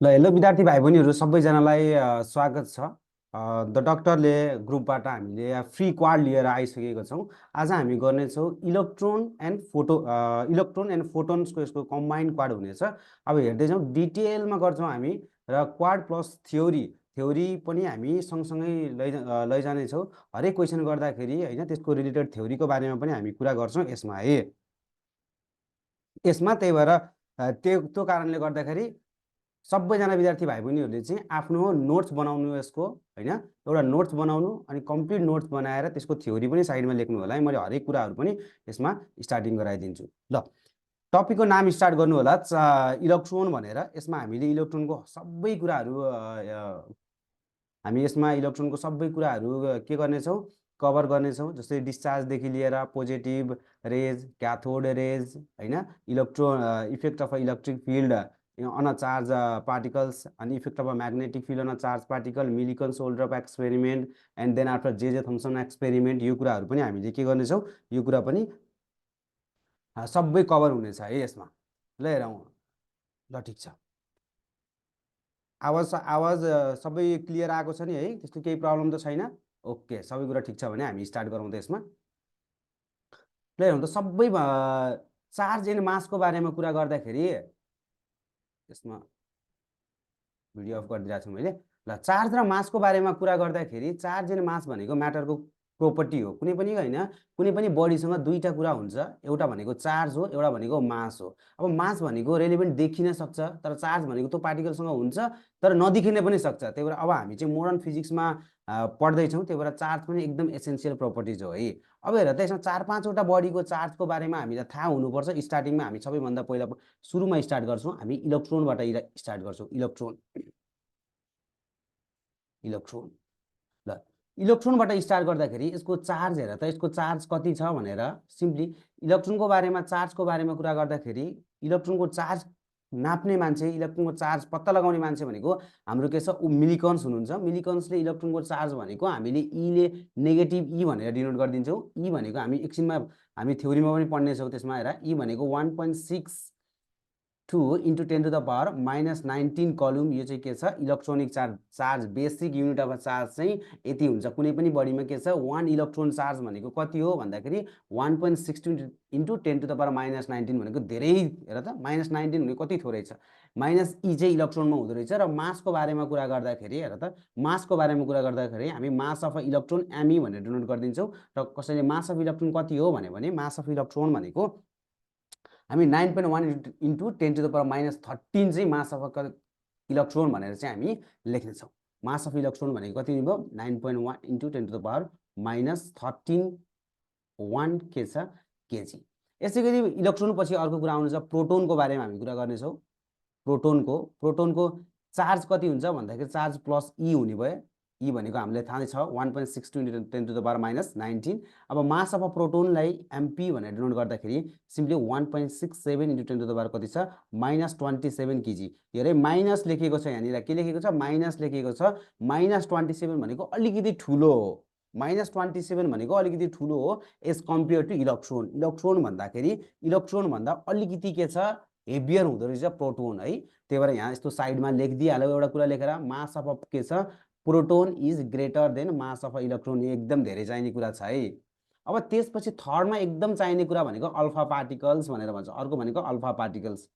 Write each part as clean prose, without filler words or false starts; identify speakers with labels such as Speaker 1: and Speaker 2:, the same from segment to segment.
Speaker 1: ल हेलो विद्यार्थी भाइ बहिनीहरू सबैजनालाई स्वागत छ। द डक्टरले ग्रुपबाट हामीले फ्री क्वाड लिएर आइसकेको छौँ। आज हामी गर्नेछौँ इलेक्ट्रोन एन्ड फोटोन्सको यसको कम्बाइन्ड क्वाड हुनेछ। अब हेर्दैछौँ डिटेलमा गर्छौँ हामी र क्वाड प्लस थ्योरी पनि हामी सँगसँगै लैजानेछौँ। हरेक क्वेसन गर्दाखेरि होइन त्यसको रिलेटेड थ्योरीको बारेमा पनि हामी कुरा गर्छौँ यसमा है। त्यही भएर त्यो कारणले गर्दाखेरि सबैजना विद्यार्थी भाइ बहिनीहरूले चाहिँ आफ्नो नोट्स बनाउनु यसको होइन, एउटा नोट्स बनाउनु अनि कम्प्लिट नोट्स बनाएर त्यसको थ्योरी पनि साइडमा लेख्नु होला है। मैले हरेक कुराहरू पनि यसमा स्टार्टिङ गराइदिन्छु। ल टपिकको नाम स्टार्ट गर्नु होला इलेक्ट्रोन भनेर। यसमा हामीले इलेक्ट्रोनको सबै कुराहरू के गर्नेछौँ, कभर गर्नेछौँ। जस्तै डिस्चार्जदेखि लिएर पोजिटिभ रेज, क्याथोड रेज होइन, effect of electric field on a charge particles and effect of a magnetic field on a charge particle, Millikan-Soldrup experiment and then after J.J. Thomson experiment, यो कुराहरू पनि हामीले के गर्नेछौँ, यो कुरा पनि सबै कभर हुनेछ है यसमा। ल हेरौँ। ल ठिक छ, आवाज आवाज सबै क्लियर आएको छ नि है? त्यस्तो केही प्रब्लम त छैन? ओके, सबै कुरा ठिक छ भने हामी स्टार्ट गरौँ त यसमा। ल हेरौँ त, सबै चार्ज एन्ड मासको बारेमा कुरा गर्दाखेरि यसमा भिडियो अफ गरिदिरहेको छु मैले। ल चार्ज र मासको बारेमा कुरा गर्दाखेरि चार्ज एन्ड मास भनेको म्याटरको प्रोपर्टी हो। कुनै पनि होइन, कुनै पनि बडीसँग दुईवटा कुरा हुन्छ, एउटा भनेको चार्ज हो, एउटा भनेको मास हो। अब मास भनेको रेलिभेन्ट देखिन सक्छ, तर चार्ज भनेको त्यो पार्टिकलसँग हुन्छ तर नदेखिन पनि सक्छ। त्यही भएर अब हामी चाहिँ मोडर्न फिजिक्समा पढ्दैछौँ, त्यही भएर चार्ज पनि एकदम एसेन्सियल प्रपर्टिज हो है। अब हेर त, यसमा 4-5वटा बडीको चार्जको बारेमा हामीलाई थाहा हुनुपर्छ। स्टार्टिङमा हामी सबैभन्दा पहिला सुरुमा स्टार्ट गर्छौँ, हामी इलेक्ट्रोनबाट स्टार्ट गर्छौँ। इलेक्ट्रोन ल इलेक्ट्रोनबाट स्टार्ट गर्दाखेरि यसको चार्ज हेर त, यसको चार्ज कति छ भनेर। सिम्पली इलेक्ट्रोनको बारेमा, चार्जको बारेमा कुरा गर्दाखेरि इलेक्ट्रोनको चार्ज नाप्ने मान्छे, इलेक्ट्रोनको चार्ज पत्ता लगाउने मान्छे भनेको हाम्रो के छ, मिलिकन्स हुनुहुन्छ। मिलिकन्सले इलेक्ट्रोनको चार्ज भनेको हामीले ईले नेगेटिभ ई भनेर डिनोट गरिदिन्छौँ। ई भनेको हामी एकछिनमा हामी थ्योरीमा पनि पढ्नेछौँ। त्यसमा हेर, ई भनेको 1.62 into 10 to the power minus 19 कलुम। यो चाहिँ के छ, electronic charge basic unit of charge चाहिँ यति हुन्छ। कुनै पनि बडीमा के छ, 1 इलेक्ट्रोन चार्ज भनेको कति हो भन्दाखेरि 1.62 into 10 to the power minus 19 भनेको धेरै। हेर त, माइनस 19 भनेको कति थोरै छ। माइनस ई चाहिँ इलेक्ट्रोनमा हुँदो रहेछ। र मासको बारेमा कुरा गर्दाखेरि हेर त, मासको बारेमा कुरा गर्दाखेरि हामी मास अफ इलेक्ट्रोन एमई भनेर डिनोट गरिदिन्छौँ। र कसैले मास अफ इलेक्ट्रोन कति हो भने मास अफ इलेक्ट्रोन भनेको हामी 9.1 into 10 to the power minus 13 चाहिँ मास अफ इलेक्ट्रोन भनेर चाहिँ हामी लेख्नेछौँ। मास अफ इलेक्ट्रोन भनेको कति भयो, 9.1 into 10 to the power minus 13 1 के छ, केजी। यसै गरी इलेक्ट्रोन पछि अर्को कुरा आउनु छ, प्रोटोनको बारेमा हामी कुरा गर्नेछौँ। प्रोटोनको चार्ज कति हुन्छ भन्दाखेरि चार्ज प्लस ई हुने भयो। ई भनेको हामीलाई थाहा छ 1.62 into 10 to the power minus 19। अब मास अफ प्रोटोनलाई एमपी भनेर डिनोट गर्दाखेरि simply 1.67 into 10 to the power कति छ, माइनस 27 केजी। हेरे माइनस लेखेको छ यहाँनिर, के लेखेको छ, माइनस लेखेको छ। माइनस 27 भनेको अलिकति ठुलो हो। माइनस 27 भनेको अलिकति ठुलो हो as compared to electron. Electron भन्दा अलिकति के छ, हेभियर हुँदो रहेछ प्रोटोन है। त्यही भएर यहाँ यस्तो साइडमा लेखिदिइहाल्यो एउटा कुरा लेखेर, मास अफ के छ, proton is greater then mass of electron. एकदम धेरै चाहिने कुरा छ है। अब त्यसपछि थर्डमा एकदम चाहिने कुरा भनेको अल्फा पार्टिकल्स भनेर भन्छ। अर्को भनेको अल्फा पार्टिकल्स,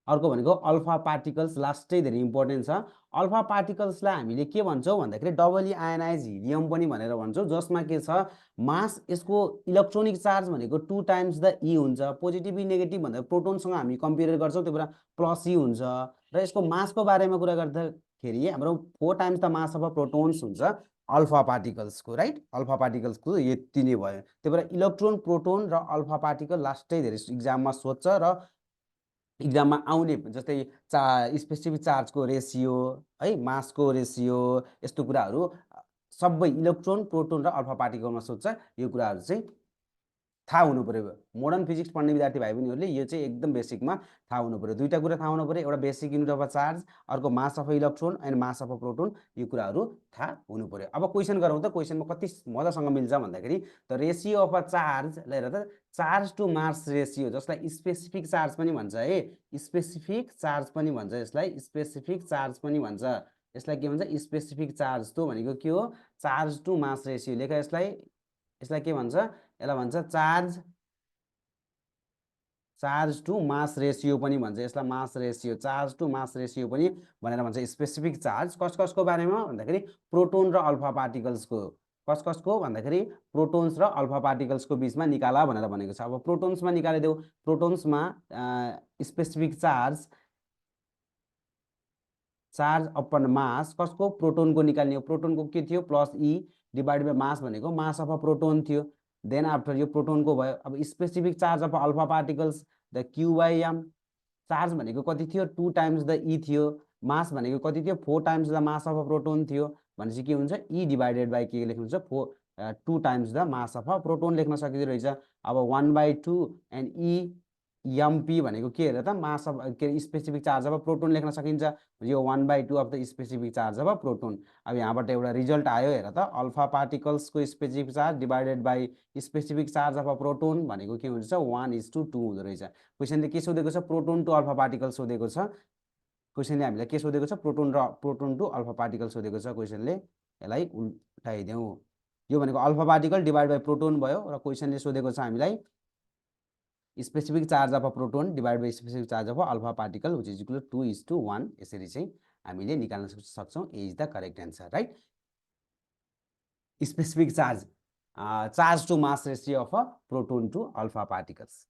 Speaker 1: अल्फा पार्टिकल्स लास्टै धेरै इम्पोर्टेन्ट छ। अल्फा पार्टिकल्सलाई हामीले के भन्छौँ भन्दाखेरि डबली आयनाइज हिलियम पनि भनेर भन्छौँ, जसमा के छ, मास यसको इलेक्ट्रोनिक चार्ज भनेको 2 टाइम्स द ई हुन्छ। पोजिटिभ नेगेटिभ भन्दा प्रोटोनसँग हामी कम्पेयर गर्छौँ, त्यही भएर प्लस ई हुन्छ। र यसको मासको बारेमा कुरा गर्दाखेरि हाम्रो 4 times the mass of protons हुन्छ अल्फा पार्टिकल्सको, राइट। अल्फा पार्टिकल्सको यति नै भयो। त्यही भएर इलेक्ट्रोन, प्रोटोन र अल्फा पार्टिकल लास्टै धेरै इक्जाममा सोध्छ र इक्जाममा आउने, जस्तै स्पेसिफिक चार्जको रेसियो है, मासको रेसियो, यस्तो कुराहरू सबै इलेक्ट्रोन, प्रोटोन र अल्फा पार्टिकलमा सोध्छ। यो कुराहरू चाहिँ थाहा हुनु पर्यो। मोडर्न फिजिक्स पढ्ने विद्यार्थी भाइ बहिनीहरूले यो चाहिँ एकदम बेसिकमा थाहा हुनु पर्यो। दुईटा कुरा थाहा हुनु पर्यो, एउटा बेसिक युनिट अफ चार्ज, अर्को mass of electron and mass of proton, यो कुराहरू थाहा हुनु पर्यो। अब क्वेसन गरौँ त, क्वेसनमा कति मजासँग मिल्छ भन्दाखेरि the ratio of a charge, ल हेर त, चार्ज टु मास रेसियो, जसलाई स्पेसिफिक चार्ज पनि भन्छ है, स्पेसिफिक चार्ज पनि भन्छ यसलाई, स्पेसिफिक चार्ज पनि भन्छ। यसलाई के भन्छ? स्पेसिफिक चार्ज टु भनेको के हो? चार्ज टु मास रेसियो लेख यसलाई। यसलाई के भन्छ? यसलाई भन्छ चार्ज टु मास रेसियो पनि भन्छ। यसलाई mass ratio, charge to mass ratio पनि भनेर भन्छ। स्पेसिफिक चार्ज कसको बारेमा भन्दाखेरि प्रोटोन र अल्फा पार्टिकल्सको। कसको भन्दाखेरि प्रोटोन्स र अल्फा पार्टिकल्सको बीचमा निकाला भनेर भनेको छ। अब प्रोटोन्समा निकालिदेऊ। प्रोटोन्समा स्पेसिफिक चार्ज अपन मास कसको? प्रोटोनको निकाल्ने हो। प्रोटोनको के थियो? Plus e divide by mass भनेको मास अफ अ प्रोटोन थियो। देन आफ्टर यो प्रोटोनको भयो। अब specific charge of alpha particles the q by m. Charge भनेको कति थियो? 2 टाइम्स द ई थियो। मास भनेको कति थियो? 4 times the mass of a proton थियो। भनेपछि के हुन्छ? ई डिभाइडेड बाई के लेख्नुहुन्छ? 2 times the mass of a proton लेख्न सकिँदो रहेछ। अब 1/2 एन्ड ई एमपी भनेको के हेर त? मास अफ के स्पेसिफिक चार्ज अफ प्रोटोन लेख्न सकिन्छ। यो 1/2 of the specific charge of proton. अब यहाँबाट एउटा रिजल्ट आयो हेर त, अल्फा पार्टिकल्सको specific charge divided by specific charge of proton भनेको के हुन्छ? 1:2 हुँदो रहेछ। क्वेसनले के सोधेको छ? प्रोटोन टु अल्फा पार्टिकल सोधेको छ। क्वेसनले हामीलाई के सोधेको छ? प्रोटोन टु अल्फा पार्टिकल सोधेको छ क्वेसनले। यसलाई उल्टाइदेऊ। यो भनेको alpha particle divide by proton भयो र क्वेसनले सोधेको छ हामीलाई specific charge of a proton divide by specific charge of alpha particle which is equal 2:1। यसरी चाहिँ हामीले निकाल्न सक्छौँ। A is the correct answer, right? Specific charge to mass ratio of a proton to alpha particles.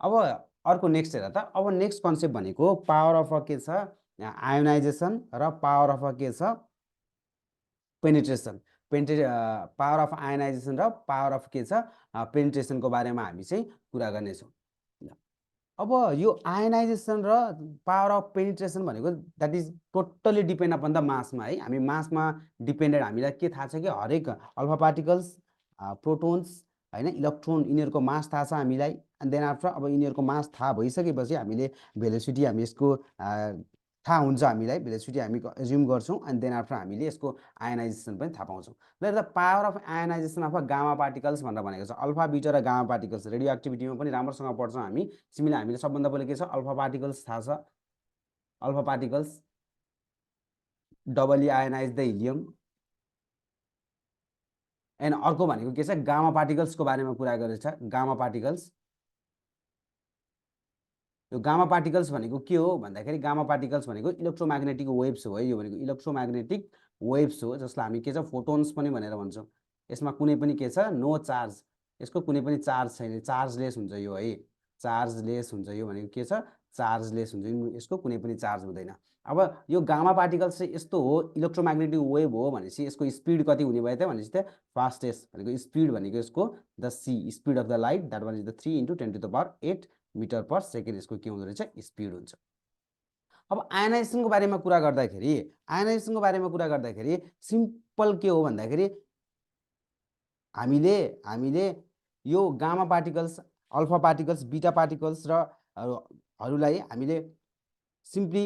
Speaker 1: अब अर्को next हेर त। अब नेक्स्ट कन्सेप्ट भनेको पावर अफ के छ? आयोनाइजेसन र पावर अफ के छ? पेनिट्रेसन। पावर अफ आयोनाइजेसन र पावर अफ के छ? पेनिट्रेसनको बारेमा हामी चाहिँ कुरा गर्नेछौँ। अब यो आयोनाइजेसन र पावर अफ पेनिट्रेसन भनेको that is totally depend upon the मासमा है। हामी मासमा डिपेन्डेड। हामीलाई के थाहा छ कि हरेक अल्फा पार्टिकल्स, प्रोटोन्स होइन, इलेक्ट्रोन, यिनीहरूको मास थाहा छ हामीलाई। एन्ड देन आफ्टर अब यिनीहरूको मास थाहा भइसकेपछि हामीले भेलोसिटी, हामी यसको थाहा हुन्छ हामीलाई, भेलोसिटी हामी एज्युम गर्छौँ। एन्ड देन आफ्टर हामीले यसको आयोनाइजेसन पनि थाहा पाउँछौँ। ल the power of ionisation of gamma particles भनेर भनेको छ। अल्फा, बिटा र गामा पार्टिकल्स रेडियो एक्टिभिटीमा पनि राम्रोसँग पढ्छौँ हामी। सिमिलर हामीले सबभन्दा पहिला के छ? अल्फा पार्टिकल्स थाहा छ। Alpha particles doubly ionize the helium. And अर्को भनेको के छ? गामा पार्टिकल्सको बारेमा कुरा गरेको छ। गामा पार्टिकल्स, यो गामा पार्टिकल्स भनेको के हो भन्दाखेरि गामा पार्टिकल्स भनेको इलेक्ट्रोम्याग्नेटिक वेभ्स हो है। यो भनेको इलेक्ट्रोम्याग्नेटिक वेभ्स हो, जसलाई हामी के छ? फोटोन्स पनि भनेर भन्छौँ। यसमा कुनै पनि के छ? No charge. यसको कुनै पनि चार्ज छैन, चार्जलेस हुन्छ यो है। चार्जलेस हुन्छ यो भनेको के छ? चार्जलेस हुन्छ, यसको कुनै पनि चार्ज हुँदैन। अब यो गामा पार्टिकल्स चाहिँ यस्तो हो, इलेक्ट्रोम्याग्नेटिक वेभ हो भनेपछि यसको स्पिड कति हुने भयो त भनेपछि त फास्टेस्ट भनेको स्पिड भनेको यसको the speed of the light, that one is the 3 × 10⁸ metre per second यसको के हुँदो रहेछ? स्पिड हुन्छ। अब आयोनाइजेसनको बारेमा कुरा गर्दाखेरि सिम्पल के हो भन्दाखेरि हामीले यो गामा पार्टिकल्स, अल्फा पार्टिकल्स, बिटा पार्टिकल्स र हरूलाई हामीले सिम्पली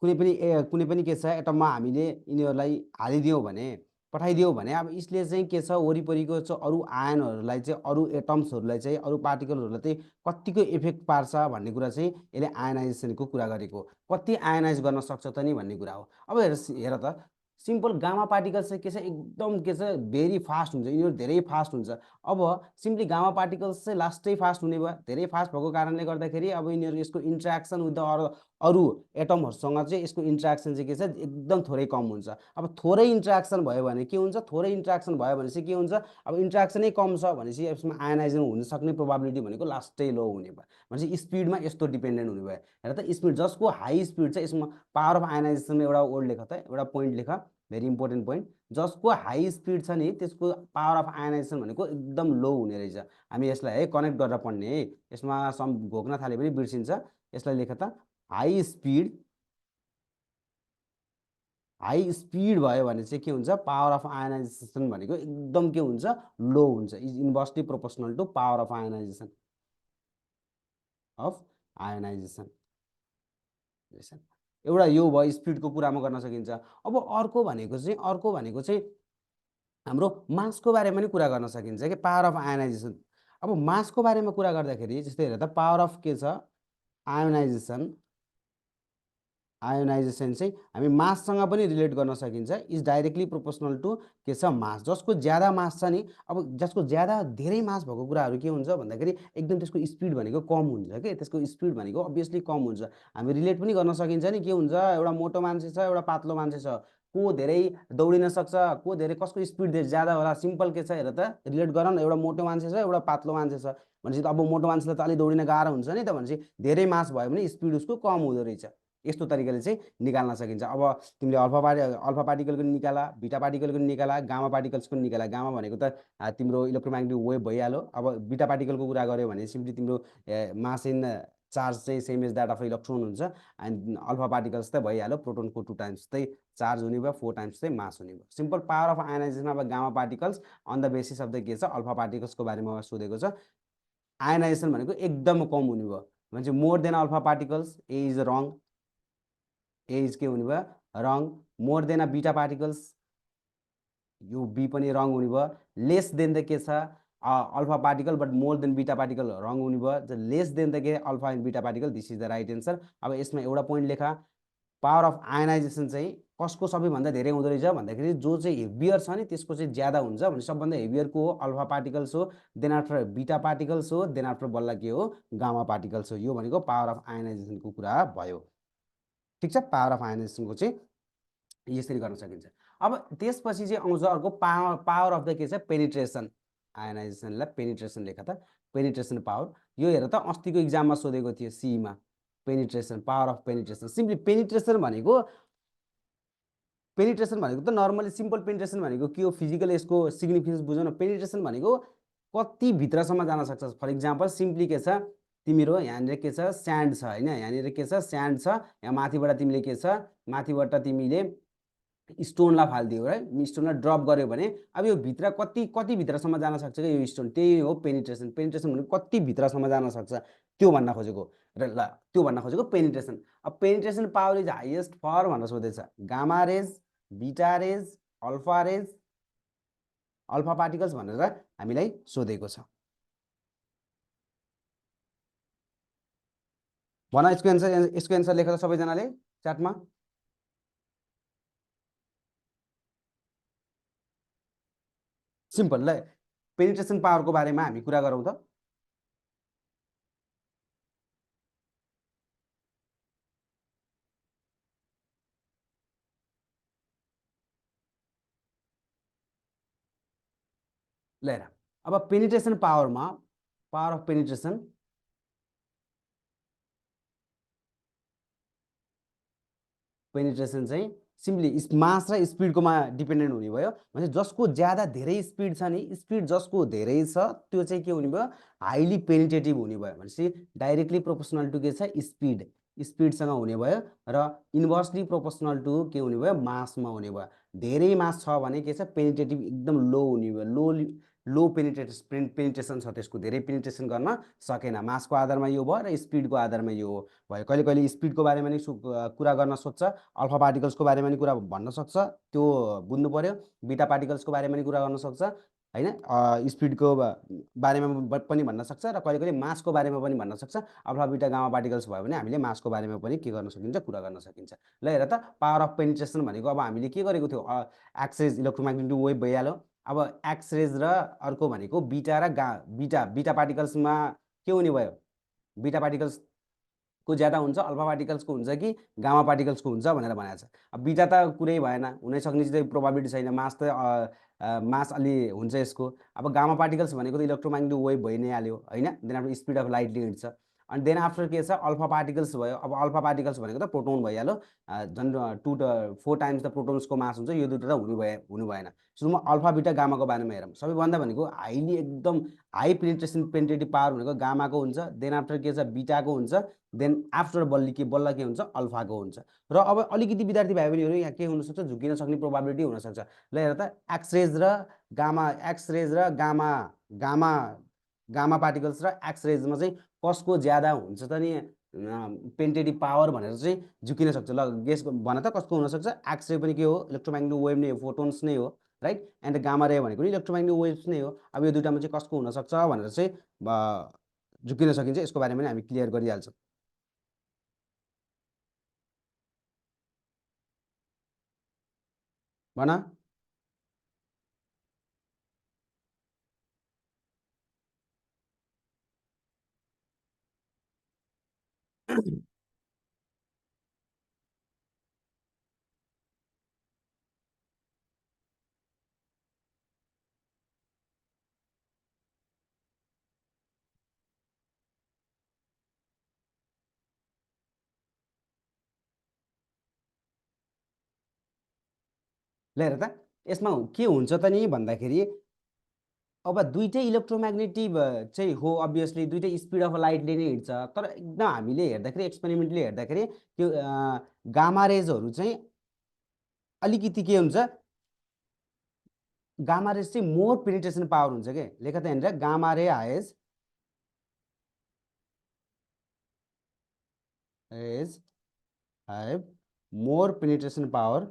Speaker 1: कुनै पनि के छ? एटममा हामीले यिनीहरूलाई हालिदियौँ भने, पठाइदियो भने अब यसले चाहिँ के छ? वरिपरिको अरू आयनहरूलाई चाहिँ, अरू एटम्सहरूलाई चाहिँ, अरू पार्टिकलहरूलाई चाहिँ कतिको इफेक्ट पार्छ भन्ने कुरा चाहिँ यसले आयोनाइजेसनको कुरा गरेको। कति आयोनाइज गर्न सक्छ त नि भन्ने कुरा हो। अब हेर त, सिम्पल गामा पार्टिकल्स चाहिँ के छ? एकदम के छ? भेरी फास्ट हुन्छ, यिनीहरू धेरै फास्ट हुन्छ। अब सिम्पली गामा पार्टिकल्स चाहिँ लास्टै फास्ट हुने भयो। धेरै फास्ट भएको कारणले गर्दाखेरि अब यिनीहरू यसको इन्ट्रेक्सन विथ द अरू एटमहरूसँग चाहिँ यसको इन्ट्रेक्सन चाहिँ के छ? एकदम थोरै कम हुन्छ। अब थोरै इन्ट्रेक्सन भयो भने के हुन्छ? थोरै इन्ट्रेक्सन भयो भनेपछि के हुन्छ? अब इन्ट्रेक्सनै कम छ भनेपछि यसमा आयोनाइजेसन हुन सक्ने प्रोबाबिलिटी भनेको लास्टै लो हुने भयो। भनेपछि स्पिडमा यस्तो डिपेन्डेन्ट हुने भयो। हेर त, स्पिड जसको हाई स्पिड छ, यसमा पावर अफ आयोनाइजेसनमा एउटा वर्ड लेख त, एउटा पोइन्ट लेख, भेरी इम्पोर्टेन्ट पोइन्ट। जसको हाई स्पिड छ नि त्यसको पावर अफ आयोनाइजेसन भनेको एकदम लो हुने रहेछ। हामी यसलाई है कनेक्ट गरेर पढ्ने है, यसमा सम घोक्न थाले पनि बिर्सिन्छ। यसलाई लेख त, हाई स्पिड हाई स्पिड भयो भने चाहिँ के हुन्छ, पावर अफ आयोनाइजेसन भनेको एकदम के हुन्छ, लो हुन्छ, is inversely proportional to power of ionization एउटा यो भयो स्पिडको कुरामा गर्न सकिन्छ। अब अर्को भनेको चाहिँ हाम्रो मासको बारेमा नि कुरा गर्न सकिन्छ कि पावर अफ आयोनाइजेसन। अब मासको बारेमा कुरा गर्दाखेरि जस्तै हेर त, पावर अफ के छ, आयोनाइजेसन चाहिँ हामी माससँग पनि रिलेट गर्न सकिन्छ, इज डाइरेक्टली प्रोपोर्सनल टु के छ, मास। जसको ज्यादा मास छ नि, अब जसको ज्यादा धेरै मास भएको कुराहरू के हुन्छ भन्दाखेरि एकदम त्यसको स्पिड भनेको कम हुन्छ के, त्यसको स्पिड भनेको अभियसली कम हुन्छ। हामी रिलेट पनि गर्न सकिन्छ नि, के हुन्छ, एउटा मोटो मान्छे छ, एउटा पातलो मान्छे छ, को धेरै दौडिन सक्छ, को धेरै, कसको स्पिड ज्यादा होला, सिम्पल के छ हेर त, रिलेट गर न, एउटा मोटो मान्छे छ, एउटा पातलो मान्छे छ भनेपछि त अब मोटो मान्छेलाई त अलिक दौडिन गाह्रो हुन्छ नि त, भनेपछि धेरै मास भयो भने स्पिड उसको कम हुँदो रहेछ। यस्तो तरिकाले चाहिँ निकाल्न सकिन्छ। अब तिमीले अल्फा पार्टिकलको निकाला, बिटा पार्टिकलको निकाला, गामा पार्टिकल्सको निकाला। गामा भनेको त तिम्रो इलेक्ट्रोम्याग्नेटिक वेभ भइहाल्यो। अब बिटा पार्टिकलको कुरा गऱ्यो भने सिम्पली तिम्रो मास इन चार्ज चाहिँ same is that of electron हुन्छ, एन्ड अल्फा पार्टिकल्स त भइहाल्यो, प्रोटोनको 2 टाइम्स चाहिँ चार्ज हुने भयो, 4 टाइम्स चाहिँ मास हुने भयो। सिम्पल पावर अफ आयोनाइजेसन अब gamma particles on the basis of the के छ, अल्फा पार्टिकल्सको बारेमा सोधेको छ। आयोनाइजेसन भनेको एकदम कम हुने भयो भने more than alpha particles, A is wrong, A is के हुने भयो, रङ। मोर देन अ बिटा पार्टिकल्स, यो बी पनि रङ हुने भयो। लेस देन द के छ, alpha particle but more than बिटा पार्टिकल, रङ हुने भयो। लेस देन द के, अल्फा एन्ड बिटा particle, this is the right answer. अब यसमा एउटा पोइन्ट लेखा, पावर अफ आयोनाइजेसन चाहिँ कसको सबैभन्दा धेरै हुँदो रहेछ भन्दाखेरि जो चाहिँ हेभियर छ नि त्यसको चाहिँ ज्यादा हुन्छ भने सबभन्दा हेभियरको हो अल्फा पार्टिकल्स हो, देन आफ्टर बिटा पार्टिकल्स हो, देन आफ्टर बल्ल के हो, गामा पार्टिकल्स हो। यो भनेको पावर अफ आयोनाइजेसनको कुरा भयो। ठिक छ, पावर अफ आयोनाइजेसनको चाहिँ यसरी गर्न सकिन्छ। अब त्यसपछि चाहिँ आउँछ अर्को पावर अफ द के छ, पेनिट्रेसन। आयोनाइजेसनलाई पेनिट्रेसन लेख त, पेनिट्रेसन पावर। यो हेर त अस्तिको इक्जाममा सोधेको थियो सीमा, penetration, power of penetration. Simply penetration भनेको त नर्मली सिम्पल पेनिट्रेसन भनेको के हो, फिजिकल यसको सिग्निफिकेन्स बुझौँ न। पेनिट्रेसन भनेको कति भित्रसम्म जान सक्छ। फर इक्जाम्पल सिम्पली के छ, तिम्रो यहाँनिर के छ, स्यान्ड छ होइन, यहाँनिर के छ, स्यान्ड छ, यहाँ माथिबाट तिमीले के छ, माथिबाट तिमीले स्टोनलाई फालिदियो है, स्टोनलाई ड्रप गर्यो भने अब यो भित्र कति भित्रसम्म जान सक्छ कि यो स्टोन, त्यही हो पेनिट्रेसन। पेनिट्रेसन भनेको कति भित्रसम्म जान सक्छ त्यो भन्न खोजेको र ल, त्यो भन्न खोजेको पेनिट्रेसन। अब penetration power is highest for भनेर सोधेछ, gamma rays, beta rays, alpha rays, alpha particles भनेर हामीलाई सोधेको छ। भन यसको एन्सर लेखेर सबैजनाले च्याटमा। सिम्पल, ल पेनिट्रेसन पावरको बारेमा हामी कुरा गरौँ त। ल हेर, अब पेनिट्रेसन पावरमा, पावर अफ पेनिट्रेसन चाहिँ सिम्पली मास र स्पिडकोमा डिपेन्डेन्ट हुने भयो भने जसको ज्यादा धेरै स्पिड छ नि, स्पिड जसको धेरै छ त्यो चाहिँ के हुने भयो, हाइली पेनिट्रेटिभ हुने भयो भनेपछि डाइरेक्टली प्रोपोर्सनल टु के छ, स्पिड, स्पिडसँग हुने भयो र इन्भर्सली प्रोपोर्सनल टु के हुने भयो, मासमा हुने भयो। धेरै मास छ भने के छ, पेनिट्रेटिभ एकदम लो हुने भयो, लो पेनिट्रेसन छ त्यसको, धेरै पेनिट्रेसन गर्न सकेन। मासको आधारमा यो भयो र स्पिडको आधारमा यो भयो। कहिले कहिले स्पिडको बारेमा नि कुरा गर्न सोध्छ, अल्फा पार्टिकल्सको बारेमा नि कुरा भन्न सक्छ, त्यो बुझ्नु पर्यो। बिटा पार्टिकल्सको बारेमा नि कुरा गर्न सक्छ होइन, स्पिडको बारेमा पनि भन्न सक्छ र कहिले कहिले मासको बारेमा पनि भन्न सक्छ। अल्फा बिटा गामा पार्टिकल्स भयो भने हामीले मासको बारेमा पनि के गर्न सकिन्छ, कुरा गर्न सकिन्छ। ल हेर त, पावर अफ पेनिट्रेसन भनेको अब हामीले के गरेको थियो, एक्स रेज इलेक्ट्रोम्याग्नेटिक वेभ भइहाल्यो। अब एक्स रेज र अर्को भनेको बिटा र बिटा पार्टिकल्समा के हुने भयो, बिटा पार्टिकल्सको ज्यादा हुन्छ, अल्फा पार्टिकल्सको हुन्छ कि गामा पार्टिकल्सको हुन्छ भनेर भनेको छ। अब बिटा त कुरै भएन, हुनै सक्ने चाहिँ प्रोबाबिलिटी छैन, मास त मास अलि हुन्छ यसको। अब गामा पार्टिकल्स भनेको त इलेक्ट्रोम्याग्नेटिक वेभ भइ नै हाल्यो होइन, देन आफ्नो स्पिड अफ लाइटले हिँड्छ। अनि देन आफ्टर के छ अल्फा पार्टिकल्स भयो। अब अल्फा पार्टिकल्स भनेको त प्रोटोन भइहाल्यो, झन् 4 टाइम्स द प्रोटोन्सको मास हुन्छ, यो दुईवटा त हुनु भएन। सुरुमा अल्फा बिटा गामाको बारेमा हेरौँ। सबैभन्दा भनेको हाइली एकदम हाई पेनिट्रेटिभ पावर भनेको गामाको हुन्छ, देन आफ्टर के छ बिटाको हुन्छ, देन आफ्टर बल्ल के हुन्छ अल्फाको हुन्छ। र अब अलिकति विद्यार्थी भाइ बहिनीहरू यहाँ के हुनसक्छ झुकिन सक्ने प्रोबाबिलिटी हुनसक्छ। ल हेर त एक्सरेज र गामा गामा गामा पार्टिकल्स र एक्सरेजमा चाहिँ कसको ज्यादा हुन्छ त नि पेनिट्रेटिभ पावर भनेर चाहिँ झुकिन सक्छ। ल गेस भन त कसको हुनसक्छ। एक्सरे पनि के हो इलेक्ट्रोम्याग्नेटिक वेभ नै हो, फोटोन्स नै हो, राइट। एन्ड गामा रे भनेको पनि इलेक्ट्रोम्याग्नेटिक वेभ्स नै हो। अब यो दुइटामा चाहिँ कसको हुनसक्छ भनेर चाहिँ झुकिन सकिन्छ। यसको बारेमा पनि हामी क्लियर गरिहाल्छौँ। भन ल हेर त यसमा के हुन्छ त नि भन्दाखेरि अब दुइटै इलेक्ट्रोम्याग्नेटिभ चाहिँ हो, अभियसली दुइटै स्पिड अफ लाइटले नै हिँड्छ। तर एकदम हामीले हेर्दाखेरि एक्सपेरिमेन्टली हेर्दाखेरि त्यो गामा रेजहरू चाहिँ अलिकति के हुन्छ, गामा रेज चाहिँ मोर पेनिट्रेसन पावर हुन्छ के। लेख त यहाँनिर gamma ray have more penetration power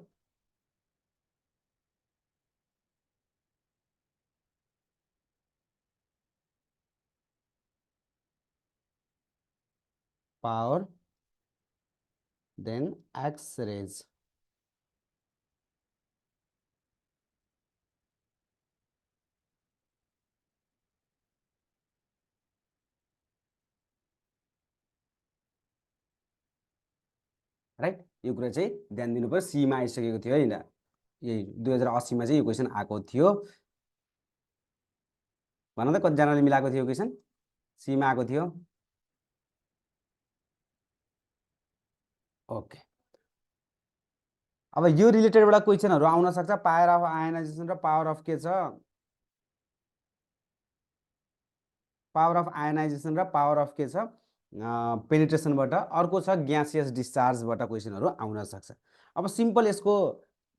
Speaker 1: than X rays. Right, यो कुरा चाहिँ ध्यान दिनु पर्यो। सीमा आइसकेको थियो होइन, यही 2080मा चाहिँ यो क्वेसन आएको थियो। भन त कतिजनाले मिलाएको थियो क्वेसन, सीमा आएको थियो। ओके, अब यो रिलेटेडबाट क्वेसनहरू आउन सक्छ। पावर अफ आयोनाइजेसन र पावर अफ के छ, पावर अफ आयोनाइजेसन र पावर अफ के छ पेनिट्रेसनबाट। अर्को छ ग्यासियस डिस्चार्जबाट क्वेसनहरू आउन सक्छ। अब सिम्पल यसको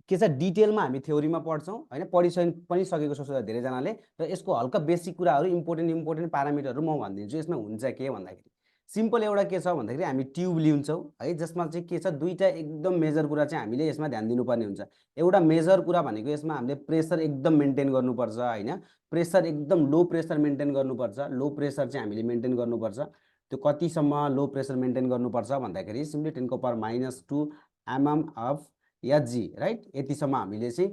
Speaker 1: के छ डिटेलमा हामी थ्योरीमा पढ्छौँ होइन, पनि सकेको छ धेरैजनाले। र यसको हल्का बेसिक कुराहरू इम्पोर्टेन्ट प्यारामिटरहरू म भनिदिन्छु। यसमा हुन्छ के भन्दाखेरि सिम्पल एउटा के छ भन्दाखेरि हामी ट्युब लिन्छौँ है, जसमा चाहिँ के छ दुईवटा एकदम मेजर कुरा चाहिँ हामीले यसमा ध्यान दिनुपर्ने हुन्छ। एउटा मेजर कुरा भनेको यसमा हामीले प्रेसर एकदम मेन्टेन गर्नुपर्छ होइन, प्रेसर एकदम लो प्रेसर मेन्टेन गर्नुपर्छ। लो प्रेसर चाहिँ हामीले मेन्टेन गर्नुपर्छ। त्यो कतिसम्म लो प्रेसर मेन्टेन गर्नुपर्छ भन्दाखेरि simply 10⁻⁻² mm of Hg, right. यतिसम्म हामीले चाहिँ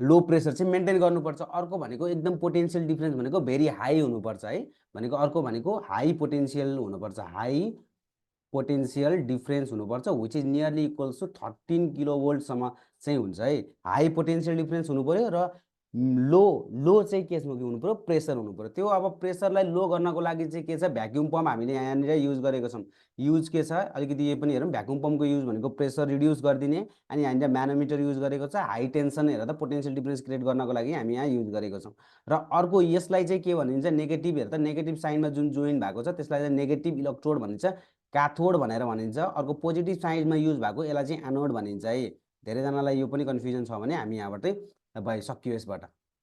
Speaker 1: लो प्रेसर चाहिँ मेन्टेन गर्नुपर्छ। अर्को भनेको एकदम पोटेन्सियल डिफ्रेन्स भनेको भेरी हाई हुनुपर्छ है, भनेको अर्को भनेको हाई पोटेन्सियल हुनुपर्छ, हाई पोटेन्सियल डिफ्रेन्स हुनुपर्छ, which is nearly equals to 13 किलोभोल्टसम्म चाहिँ हुन्छ है। हाई पोटेन्सियल डिफ्रेन्स हुनु पऱ्यो र लो चाहिँ केसमा के हुनु पऱ्यो प्रेसर हुनु पऱ्यो। त्यो अब प्रेसरलाई लो गर्नको लागि चाहिँ के छ भ्याक्युम पम्प हामीले यहाँनिर युज गरेको छौँ। युज के छ अलिकति यो पनि हेरौँ। भ्याक्युम पम्पको युज भनेको प्रेसर रिड्युस गरिदिने, अनि यहाँनिर म्यानोमिटर युज गरेको छ। हाई टेन्सन हेर त पोटेन्सियल डिफ्रेन्स क्रिएट गर्नको लागि हामी यहाँ युज गरेको छौँ। र अर्को यसलाई चाहिँ के भनिन्छ नेगेटिभ, हेर त नेगेटिभ साइनमा जुन जोइन भएको छ त्यसलाई चाहिँ नेगेटिभ इलेक्ट्रोड भनिन्छ, क्याथोड भनेर भनिन्छ। अर्को पोजिटिभ साइडमा युज भएको यसलाई चाहिँ एनोड भनिन्छ है। धेरैजनालाई यो पनि कन्फ्युजन छ भने हामी यहाँबाटै भयो सकियो यसबाट,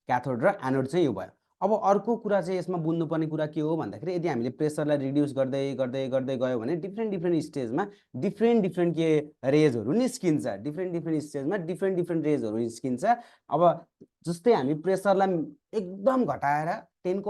Speaker 1: क्याथोड र एनोड चाहिँ यो भयो। अब अर्को कुरा चाहिँ यसमा बुझ्नुपर्ने कुरा के हो भन्दाखेरि यदि हामीले प्रेसरलाई रिड्युस गर्दै गर्दै गर्दै गयो भने डिफ्रेन्ट स्टेजमा डिफ्रेन्ट के रेजहरू निस्किन्छ। डिफ्रेन्ट स्टेजमा डिफ्रेन्ट रेजहरू निस्किन्छ। अब जस्तै हामी प्रेसरलाई एकदम घटाएर 10⁻⁻²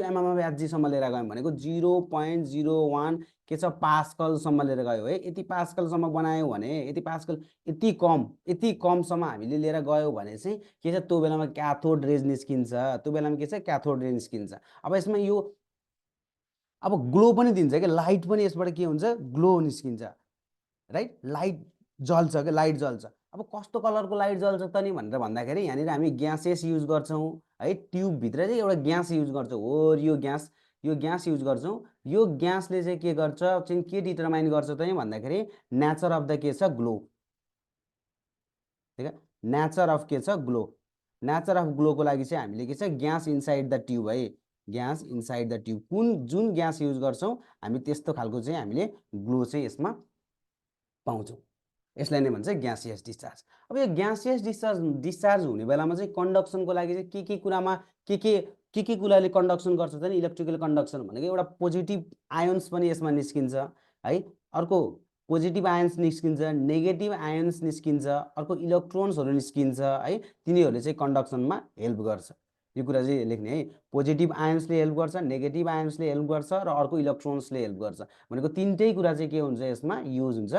Speaker 1: mm अफ एचजीसम्म लिएर गयौँ भनेको 0.01 के छ पास्कलसम्म लिएर गयो है। यति पास्कलसम्म बनायौँ भने यति कमसम्म हामीले लिएर गयो भने चाहिँ के छ त्यो बेलामा क्याथोड रेज निस्किन्छ। त्यो बेलामा के छ क्याथोड रेज निस्किन्छ। अब यसमा यो अब ग्लो पनि दिन्छ कि लाइट पनि यसबाट के हुन्छ ग्लो निस्किन्छ, राइट। लाइट जल्छ क्या, लाइट जल्छ। अब कस्तो कलरको लाइट जल्छ त नि भनेर भन्दाखेरि यहाँनिर हामी ग्यासेस युज गर्छौँ है। ट्युबभित्र चाहिँ एउटा ग्यास युज गर्छौँ, हो यो ग्यास यो ग्यास युज गर्छौँ। यो ग्यासले चाहिँ के गर्छ चाहिँ के डिटरमाइन गर्छ त भन्दाखेरि नेचर अफ द के छ ग्लो, ठीक है, नेचर अफ के छ ग्लो। नेचर अफ ग्लोको लागि चाहिँ हामीले के छ ग्यास इनसाइड द ट्युब है, ग्यास इनसाइड द ट्युब जुन ग्यास युज गर्छौँ हामी त्यस्तो खालको चाहिँ हामीले ग्लो चाहिँ यसमा पाउँछौँ। यसलाई नै भन्छ ग्यासियस डिस्चार्ज। अब यो ग्यासियस डिस्चार्ज हुने बेलामा चाहिँ कन्डक्सनको लागि चाहिँ के कुरामा के कुराले कन्डक्सन गर्छ त नि इलेक्ट्रिकल कन्डक्सन भनेको एउटा पोजिटिभ आयोन्स पनि यसमा निस्किन्छ है, अर्को पोजिटिभ आयोन्स निस्किन्छ, नेगेटिभ आयोन्स निस्किन्छ, अर्को इलेक्ट्रोन्सहरू निस्किन्छ है, तिनीहरूले चाहिँ कन्डक्सनमा हेल्प गर्छ। यो कुरा चाहिँ लेख्ने है, पोजिटिभ आयोन्सले हेल्प गर्छ, नेगेटिभ आयोन्सले हेल्प गर्छ र अर्को इलेक्ट्रोन्सले हेल्प गर्छ भनेको तिनटै कुरा चाहिँ के हुन्छ यसमा युज हुन्छ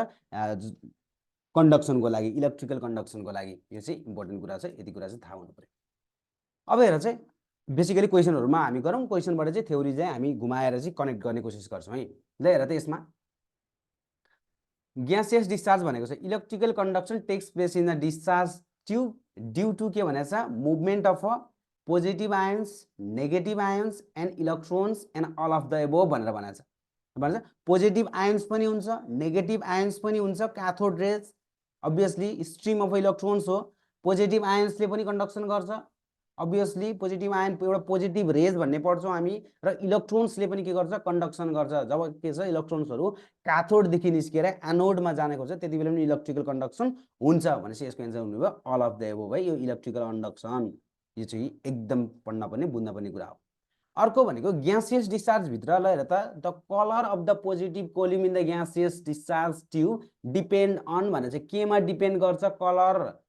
Speaker 1: कन्डक्सनको लागि, इलेक्ट्रिकल कन्डक्सनको लागि। यो चाहिँ इम्पोर्टेन्ट कुरा छ, यति कुरा चाहिँ थाहा हुनु पर्यो। अब हेर चाहिँ बेसिकली क्वेसनहरुमा हामी गरौँ, क्वेसनबाट चाहिँ थ्योरी चाहिँ हामी घुमाएर चाहिँ कनेक्ट गर्ने कोसिस गर्छौँ है। ल हेर त यसमा ग्यासियस डिस्चार्ज भनेको चाहिँ electrical conduction takes place in the discharge tube due to के भनेको छ movement of positive ions, negative ions and electrons and all of the above भनेर भनेको छ। भन्छ पोजिटिभ आयोन्स पनि हुन्छ, नेगेटिभ आयोन्स पनि हुन्छ, cathode rays obviously stream of electrons हो, पोजिटिभ आयोन्सले पनि कन्डक्सन गर्छ अभियसली, पोजिटिभ आयन एउटा पोजिटिभ रेज भन्ने पढ्छौँ हामी, र इलेक्ट्रोन्सले पनि के गर्छ कन्डक्सन गर्छ। जब के छ इलेक्ट्रोन्सहरू क्याथोडदेखि निस्केर एनोडमा जाने खोज्छ त्यति बेला पनि इलेक्ट्रिकल कन्डक्सन हुन्छ भनेपछि यसको एन्सर हुनु भयो अल अफ द एबोभ है। यो इलेक्ट्रिकल कन्डक्सन यो चाहिँ एकदम पढ्न पर्ने बुझ्न पर्ने कुरा हो। अर्को भनेको ग्यासियस डिस्चार्ज भित्र ल हेर त the colour of the positive column in the gaseous discharge tube depend on भने चाहिँ केमा डिपेन्ड गर्छ कलर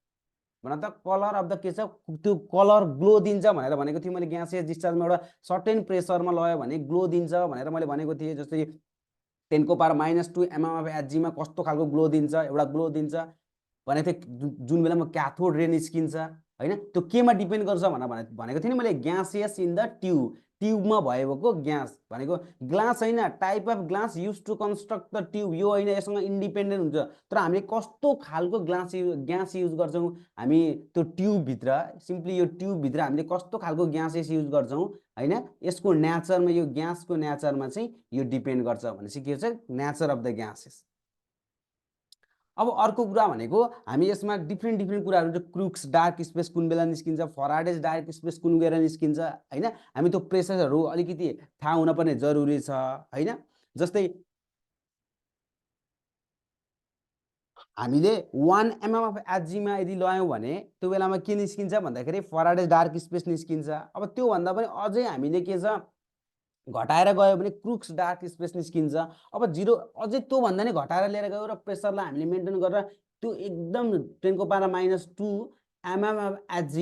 Speaker 1: भन त, कलर अफ द के छ त्यो कलर ग्लो दिन्छ भनेर भनेको थिएँ मैले। ग्यासियस डिस्चार्जमा एउटा सर्टेन प्रेसरमा लयो भने ग्लो दिन्छ भनेर मैले भनेको थिएँ। जस्तै 10⁻⁻² mm of Hg मा कस्तो खालको ग्लो दिन्छ, एउटा ग्लो दिन्छ भनेको थिएँ जुन बेलामा क्याथोड रे निस्किन्छ हैन, त्यो केमा डिपेन्ड गर्छ भनेको थिएँ नि मैले, ग्यासियस इन द ट्युब, ट्युबमा भएको ग्यास भनेको ग्लास हैन, type of glass use to construct the tube यो हैन, यससँग इन्डिपेन्डेन्ट हुन्छ। तर हामीले कस्तो खालको ग्यास युज गर्छौँ हामी त्यो ट्युब भित्र, सिम्पली यो ट्युब भित्र हामीले कस्तो खालको ग्यासेस युज गर्छौँ हैन, यसको नेचरमा यो ग्यासको नेचरमा चाहिँ यो डिपेन्ड गर्छ भनेपछि के छ नेचर अफ द ग्यासेस। अब अर्को कुरा भनेको हामी यसमा डिफ्रेन्ट कुराहरू, क्रुक्स डार्क स्पेस कुन बेला निस्किन्छ, फराडेज डार्क स्पेस कुन बेला निस्किन्छ हैन, हामी त्यो प्रेसरहरू अलिकति थाहा हुन पर्ने जरुरी छ हैन। जस्तै हामीले 1 mm of Hg मा यदि लयौँ भने त्यो बेलामा के निस्किन्छ भन्दाखेरि फराडेज डार्क स्पेस निस्किन्छ। अब त्यो भन्दा पनि अझै हामीले के छ घटाएर गयो भने क्रुक्स डार्क स्पेस निस्किन्छ। अब जिरो अझै त्यो भन्दा नि घटाएर लिएर गयो र प्रेसरलाई हामीले मेन्टेन गरेर त्यो एकदम 10⁻⁻² mm of Hg